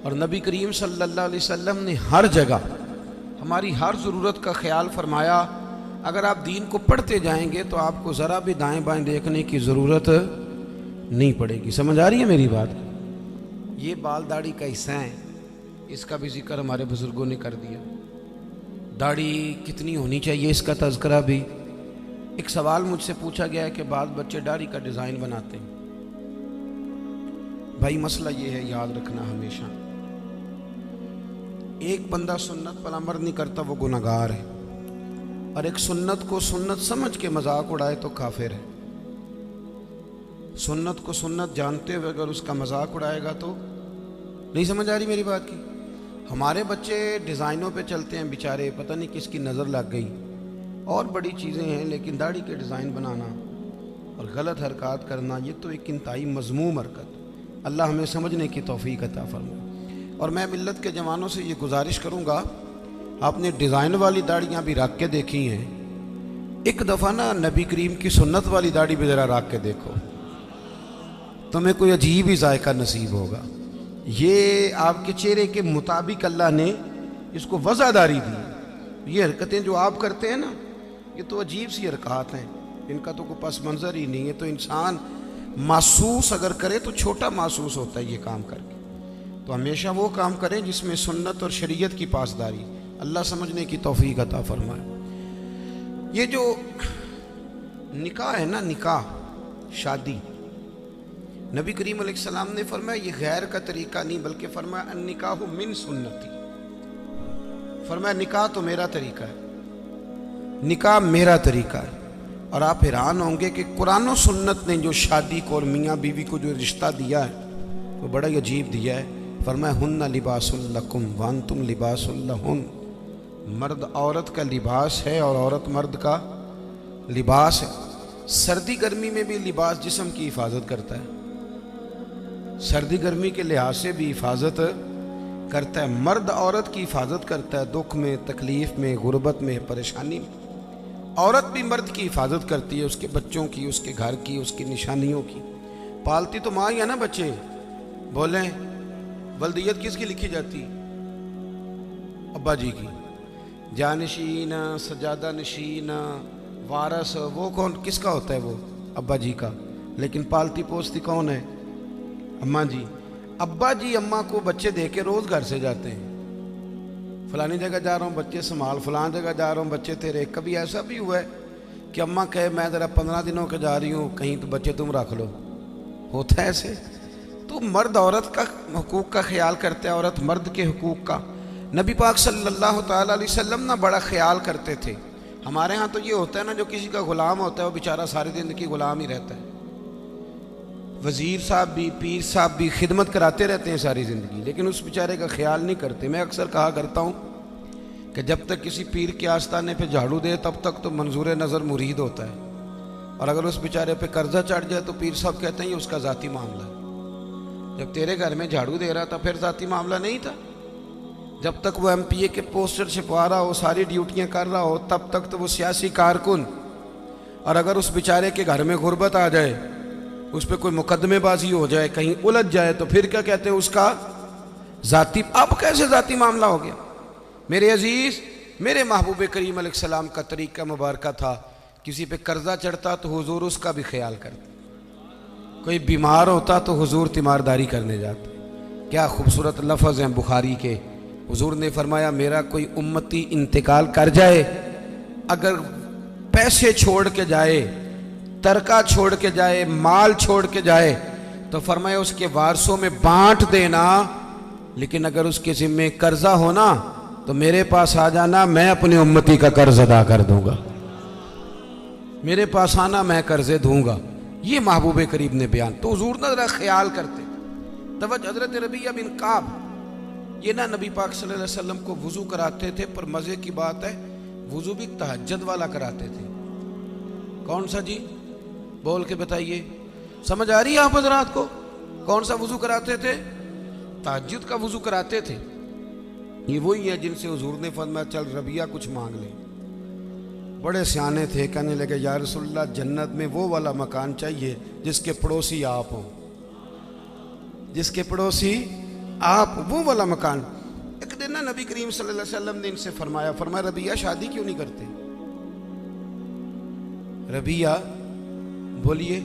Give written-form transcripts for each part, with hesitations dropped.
और नबी करीम सल्लल्लाहु अलैहि वसल्लम ने हर जगह हमारी हर ज़रूरत का ख्याल फरमाया। अगर आप दीन को पढ़ते जाएंगे तो आपको ज़रा भी दाएं बाएं देखने की ज़रूरत नहीं पड़ेगी। समझ आ रही है मेरी बात? ये बाल दाढ़ी का हिस्सा है, इसका भी जिक्र हमारे बुज़ुर्गों ने कर दिया। दाढ़ी कितनी होनी चाहिए इसका तज़किरा भी। एक सवाल मुझसे पूछा गया है कि बाद बच्चे दाढ़ी का डिज़ाइन बनाते हैं। भाई मसला ये है, याद रखना हमेशा, एक बंदा सुन्नत पर अमल नहीं करता वो गुनहगार है, और एक सुन्नत को सुन्नत समझ के मजाक उड़ाए तो काफिर है। सुन्नत को सुन्नत जानते हुए अगर उसका मजाक उड़ाएगा तो नहीं। समझ आ रही मेरी बात की? हमारे बच्चे डिज़ाइनों पे चलते हैं बेचारे, पता नहीं किसकी नज़र लग गई, और बड़ी चीज़ें हैं, लेकिन दाढ़ी के डिज़ाइन बनाना और गलत हरकत करना ये तो एक इंतहाई मज़मूम हरकत। अल्लाह हमें समझने की तौफीक अता फरमाए। और मैं मिल्लत के जवानों से ये गुजारिश करूँगा, आपने डिज़ाइन वाली दाढ़ियाँ भी रख के देखी हैं, एक दफ़ा ना नबी करीम की सुन्नत वाली दाढ़ी भी ज़रा रख के देखो, तुम्हें कोई अजीब ही जायका नसीब होगा। ये आपके चेहरे के मुताबिक अल्लाह ने इसको वज़ादारी दी। ये हरकतें जो आप करते हैं ना, ये तो अजीब सी हरकत हैं, इनका तो कोई पस मंज़र ही नहीं है। तो इंसान महसूस अगर करे तो छोटा महसूस होता है ये काम करके। तो हमेशा वो काम करें जिसमें सुन्नत और शरीयत की पासदारी। अल्लाह समझने की तौफीक अता फरमाए। ये जो निकाह है ना, निकाह शादी, नबी करीम अलैहिस्सलाम ने फरमाया ये गैर का तरीका नहीं, बल्कि फरमाया निकाह मिन सुन्नती। फरमाया निकाह तो मेरा तरीका है, निकाह मेरा तरीका है। और आप हैरान होंगे कि कुरान और सुन्नत ने जो शादी को और मियाँ बीवी को जो रिश्ता दिया है वो बड़ा ही अजीब दिया है। फरमाया हुन्ना लिबासुल लकुम व अंतुम लिबासुल लहुन। मर्द औरत का लिबास है और औरत मर्द का लिबास है। सर्दी गर्मी में भी लिबास जिस्म की हिफाजत करता है, सर्दी गर्मी के लिहाज से भी हिफाजत करता है। मर्द औरत की हिफाजत करता है, दुख में, तकलीफ़ में, गुर्बत में, परेशानी में। औरत भी मर्द की हिफाजत करती है, उसके बच्चों की, उसके घर की, उसकी निशानियों की। पालती तो माँ ही है ना बच्चे। बोलें वल्दियत किसकी लिखी जाती? अब्बा जी की। जानशीन, सजादा नशीन, वारस, वो कौन किसका होता है? वो अब्बा जी का। लेकिन पालती पोसती कौन है? अम्मा जी। अब्बा जी अम्मा को बच्चे दे के रोज़ घर से जाते हैं, फलानी जगह जा रहा हूँ बच्चे संभाल, फलानी जगह जा रहा हूँ बच्चे तेरे। कभी ऐसा भी हुआ है कि अम्मा कहे मैं ज़रा 15 दिनों के जा रही हूँ कहीं, तो बच्चे तुम रख लो? होता है ऐसे? तो मर्द औरत का हुकूक का ख्याल करते हैं, औरत मर्द के हुकूक का। नबी पाक सल्लल्लाहु ताला अलैहि वसल्लम ना बड़ा ख्याल करते थे। हमारे यहाँ तो ये होता है ना, जो किसी का गुलाम होता है वो बेचारा सारी ज़िंदगी गुलाम ही रहता है। वज़ीर साहब भी, पीर साहब भी खिदमत कराते रहते हैं सारी ज़िंदगी, लेकिन उस बेचारे का ख्याल नहीं करते। मैं अक्सर कहा करता हूँ कि जब तक किसी पीर के आस्थाने पे झाड़ू दे तब तक तो मंजूर नज़र मुरीद होता है, और अगर उस बेचारे पे कर्जा चढ़ जाए तो पीर साहब कहते हैं ये उसका ज़ाती मामला है। जब तेरे घर में झाड़ू दे रहा था फिर ज़ाती मामला नहीं था। जब तक वो MPA के पोस्टर छिपवा रहा हो, सारी ड्यूटियाँ कर रहा हो, तब तक तो वो सियासी कारकुन। और अगर उस बेचारे के घर में गुर्बत आ जाए, उस पर कोई मुकदमेबाजी हो जाए, कहीं उलझ जाए, तो फिर क्या कहते हैं? उसका ज़ाती। अब कैसे ज़ाती मामला हो गया? मेरे अजीज़, मेरे महबूब करीम अलैहिस्सलाम का तरीका मुबारक था, किसी पे कर्जा चढ़ता तो हुजूर उसका भी ख्याल करते, कोई बीमार होता तो हुजूर तीमारदारी करने जाते। क्या खूबसूरत लफ्ज़ हैं बुखारी के। हुजूर ने फरमाया मेरा कोई उम्मती इंतकाल कर जाए, अगर पैसे छोड़ के जाए, तरका छोड़ के जाए, माल छोड़ के जाए, तो फरमाया उसके वारसों में बांट देना, लेकिन अगर उसके ज़िम्मे कर्जा हो ना तो मेरे पास आ जाना, मैं अपनी उम्मती का कर्ज अदा कर दूंगा। मेरे पास आना, मैं कर्जे दूंगा। ये महबूब करीम ने बयान। तो हुजूर ना जरा ख्याल करते। तवज्जो, हज़रत रबिया बिन काब ये ना नबी पाक सल्लल्लाहु अलैहि वसल्लम को वज़ू कराते थे, पर मज़े की बात है वज़ू भी तहज्जुद वाला कराते थे। कौन सा जी? बोल के बताइए। समझ आ रही है आप हज़रात को? कौन सा वज़ू कराते थे? तहज्जुद का वज़ू कराते थे। ये वही है जिनसे हुजूर ने फरमाया चल रबिया कुछ मांग ले। बड़े सियाने थे, कहने लगे या रसूलल्लाह जन्नत में वो वाला मकान चाहिए जिसके पड़ोसी आप हों, जिसके पड़ोसी आप वो वाला मकान। एक दिन ना नबी करीम सल्लल्लाहु अलैहि वसल्लम ने इनसे फरमाया रबिया शादी क्यों नहीं करते? रबिया बोलिए।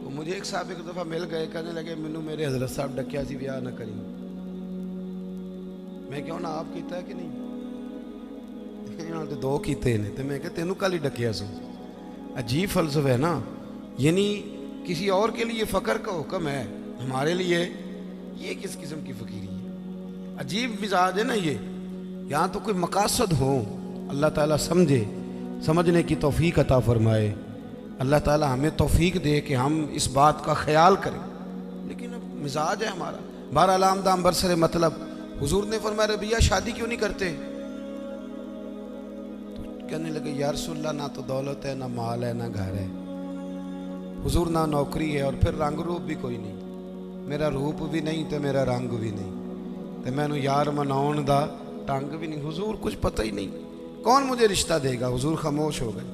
वो मुझे एक साहब एक दफ़ा मिल गए, कहने लगे मैनू मेरे हजरत साहब डकिया सी ब्याह ना करी। मैं क्यों ना आप कीता है कि नहीं? तो दो कीते ने, तो मैं क्या तेनू कल ही डकिया सो। अजीब फलसफा है ना, यानी किसी और के लिए फ़क्र का हुक्म है, हमारे लिए ये किस किस्म की फ़कीरी है? अजीब मिजाज है ना ये। यहाँ तो कोई मकासद हो, अल्लाह ताला समझे, समझने की तौफीक अता फरमाए। अल्लाह ताला हमें तौफीक दे कि हम इस बात का ख्याल करें, लेकिन अब मिजाज है हमारा। बहरहाल आमदाम बरसरे मतलब हुजूर ने फरमाया रबिया शादी क्यों नहीं करते? तो कहने लगे या रसूलल्लाह ना तो दौलत है, ना माल है, ना घर है हुजूर, ना नौकरी है, और फिर रंग रूप भी कोई नहीं। मेरा रूप भी नहीं तो मेरा रंग भी नहीं, तो मैनू यार मनाउण दा ढंग भी नहीं। हुजूर कुछ पता ही नहीं, कौन मुझे रिश्ता देगा? हुजूर खामोश हो गए।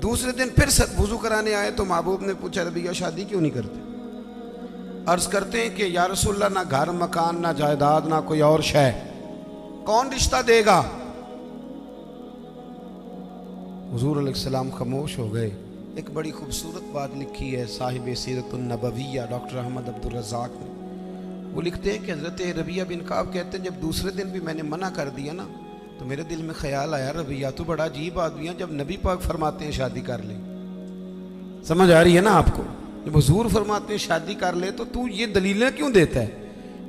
दूसरे दिन फिर वुजू कराने आए तो महबूब ने पूछा रबिया शादी क्यों नहीं करते? अर्ज करते हैं कि या रसूलल्लाह ना घर मकान, ना जायदाद, ना कोई और शय, कौन रिश्ता देगा? हुजूर अलैहिस्सलाम खामोश हो गए। एक बड़ी खूबसूरत बात लिखी है साहिब सीरतुन नबविया डॉक्टर अहमद अब्दुल रज़ाक ने। वो लिखते हैं कि हज़रत रबिया बिन काब कहते हैं जब दूसरे दिन भी मैंने मना कर दिया ना, तो मेरे दिल में ख्याल आया रबिया तो बड़ा अजीब आदमी है, जब नबी पाक फरमाते हैं शादी कर ले। समझ आ रही है ना आपको? जब हुजूर फरमाते हैं शादी कर ले तो तू ये दलीलें क्यों देता है?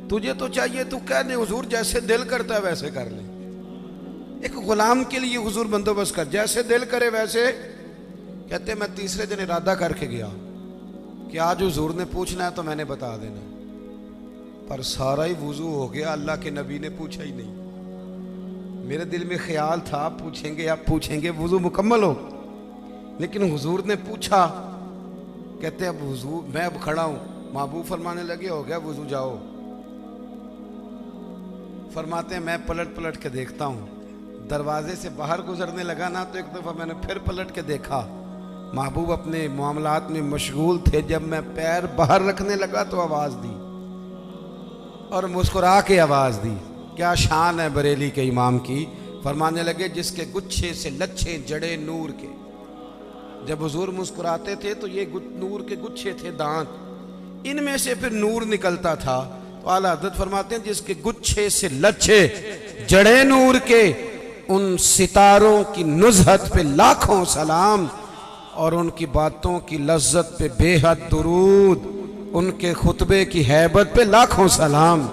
तुझे तो चाहिए तू कह दे हुजूर जैसे दिल करता है वैसे कर ले। एक गुलाम के लिए हुजूर बंदोबस्त कर, जैसे दिल करे वैसे। कहते मैं तीसरे दिन इरादा करके गया कि आज हुजूर ने पूछना है तो मैंने बता देना, पर सारा ही वुजू हो गया, अल्लाह के नबी ने पूछा ही नहीं। मेरे दिल में ख्याल था आप पूछेंगे, वुजू मुकम्मल हो, लेकिन हुजूर ने पूछा। कहते अब हुजूर मैं अब खड़ा हूं, महबूब फरमाने लगे हो गया वुजू जाओ। फरमाते हैं मैं पलट पलट के देखता हूं, दरवाजे से बाहर गुजरने लगा ना तो एक दफा मैंने फिर पलट के देखा, महबूब अपने मामलात में मशगूल थे। जब मैं पैर बाहर रखने लगा तो आवाज दी और मुस्कुरा के आवाज दी। क्या शान है बरेली के इमाम की। फरमाने लगे जिसके गुच्छे से लच्छे जड़े नूर के। जब हुजूर मुस्कुराते थे तो ये नूर के गुच्छे थे दांत, इनमें से फिर नूर निकलता था। तो आला हज़रत फरमाते हैं जिसके गुच्छे से लच्छे जड़े नूर के, उन सितारों की नुज़हत पे लाखों सलाम और उनकी बातों की लज्जत पे बेहद दुरूद, उनके खुतबे की हैबत पे लाखों सलाम,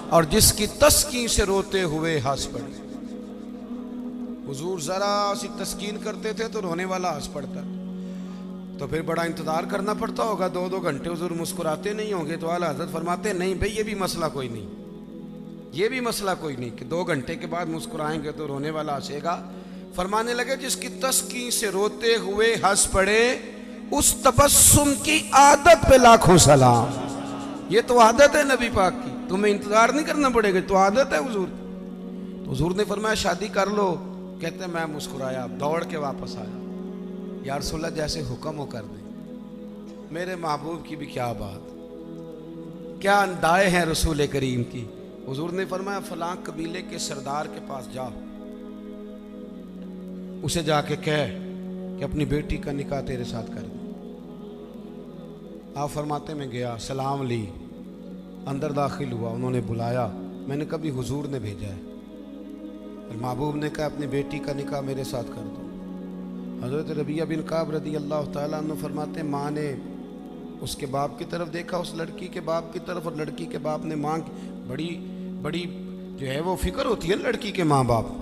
और जिसकी तस्कीन से रोते हुए हंस पड़े। हुजूर जरा सी तस्कीन करते थे तो रोने वाला हंस पड़ता, तो फिर बड़ा इंतजार करना पड़ता होगा, 2-2 घंटे हुजूर मुस्कुराते नहीं होंगे। तो आला हज़रत फरमाते नहीं भाई ये भी मसला कोई नहीं, ये भी मसला कोई नहीं कि 2 घंटे के बाद मुस्कुराएंगे तो रोने वाला हंसेगा। फरमाने लगे जिसकी तस्कीन से रोते हुए हंस पड़े, उस तबस्सुम की आदत पे लाखों सलाम। ये तो आदत है नबी पाक की, तुम्हें इंतजार नहीं करना पड़ेगा, तो आदत है हुजूर। तो हुजूर ने फरमाया शादी कर लो। कहते मैं मुस्कुराया, दौड़ के वापस आया, या रसूलल्लाह जैसे हुक्म हो कर दे। मेरे महबूब की भी क्या बात, क्या अंदाए हैं रसूल करीम की। हुजूर ने फरमाया फलां कबीले के सरदार के पास जाओ, उसे जाके कह कि अपनी बेटी का निकाह तेरे साथ कर दे। आप फरमाते मैं गया, सलाम ली, अंदर दाखिल हुआ, उन्होंने बुलाया, मैंने कभी हुजूर ने भेजा है। और महबूब ने कहा अपनी बेटी का निकाह मेरे साथ कर दो। हज़रत रबिया बिन काब रदी अल्लाह तआला अन्हु फरमाते माँ ने उसके बाप की तरफ देखा, उस लड़की के बाप की तरफ, और लड़की के बाप ने माँ की बड़ी बड़ी जो है वो फिक्र होती है लड़की के माँ बाप,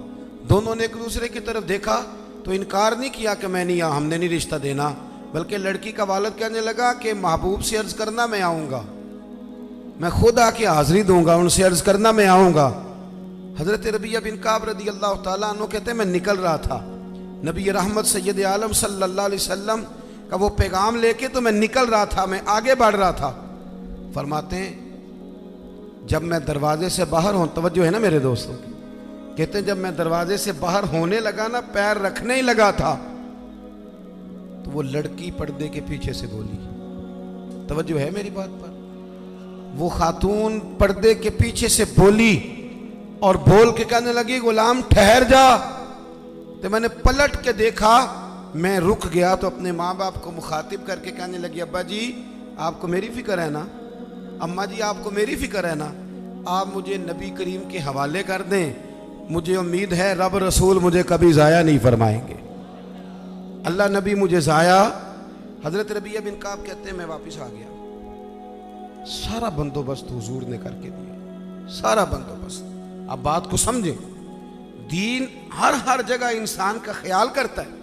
दोनों ने एक दूसरे की तरफ देखा तो इनकार नहीं किया कि मैं नहीं, हमने नहीं रिश्ता देना, बल्कि लड़की का वालिद कहने लगा कि महबूब से अर्ज करना मैं आऊँगा, मैं खुद आके हाजिरी दूंगा, उनसे अर्ज करना मैं आऊँगा। हज़रत रबिया बिन काब रदी अल्लाह तआला अन्हु कहते हैं मैं निकल रहा था, नबी रहमत सैयद आलम सल्लल्लाहु अलैहि वसल्लम का वो पैगाम लेके, तो मैं निकल रहा था, मैं आगे बढ़ रहा था। फरमाते हैं जब मैं दरवाजे से बाहर हूँ, तवज्जो है ना मेरे दोस्तों की, कहते हैं जब मैं दरवाजे से बाहर होने लगा ना, पैर रखने ही लगा था, तो वो लड़की पर्दे के पीछे से बोली, तवज्जो है मेरी बात पर, वो खातून पर्दे के पीछे से बोली और बोल के कहने लगी, गुलाम ठहर जा। तो मैंने पलट के देखा, मैं रुक गया तो अपने माँ बाप को मुखातिब करके कहने लगी, अब्बा जी आपको मेरी फिक्र है ना, अम्मा जी आपको मेरी फिक्र है ना, आप मुझे नबी करीम के हवाले कर दें, मुझे उम्मीद है रब रसूल मुझे कभी ज़ाया नहीं फरमाएंगे। अल्लाह नबी मुझे ज़ाया। हज़रत रबिया बिन काब कहते हैं मैं वापस आ गया, सारा बंदोबस्त हुजूर ने करके दिया, सारा बंदोबस्त। अब बात को समझें, दीन हर जगह इंसान का ख्याल करता है।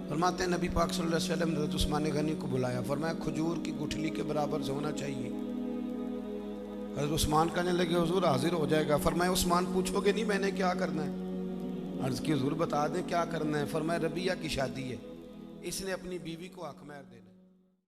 फरमाते हैं नबी पाक सल्लल्लाहु अलैहि वसल्लम हज़रत उस्मान गनी को बुलाया, फरमाया खजूर की गुठली के बराबर से होना चाहिए। हज़रत उस्मान कहने लगे हुजूर हाजिर हो जाएगा। फरमाया उस्मान पूछोगे नहीं मैंने क्या करना है? अर्ज़ की हुजूर बता दें क्या करना है। फरमाया रबिया की शादी है, इसने अपनी बीवी को हक महर देना।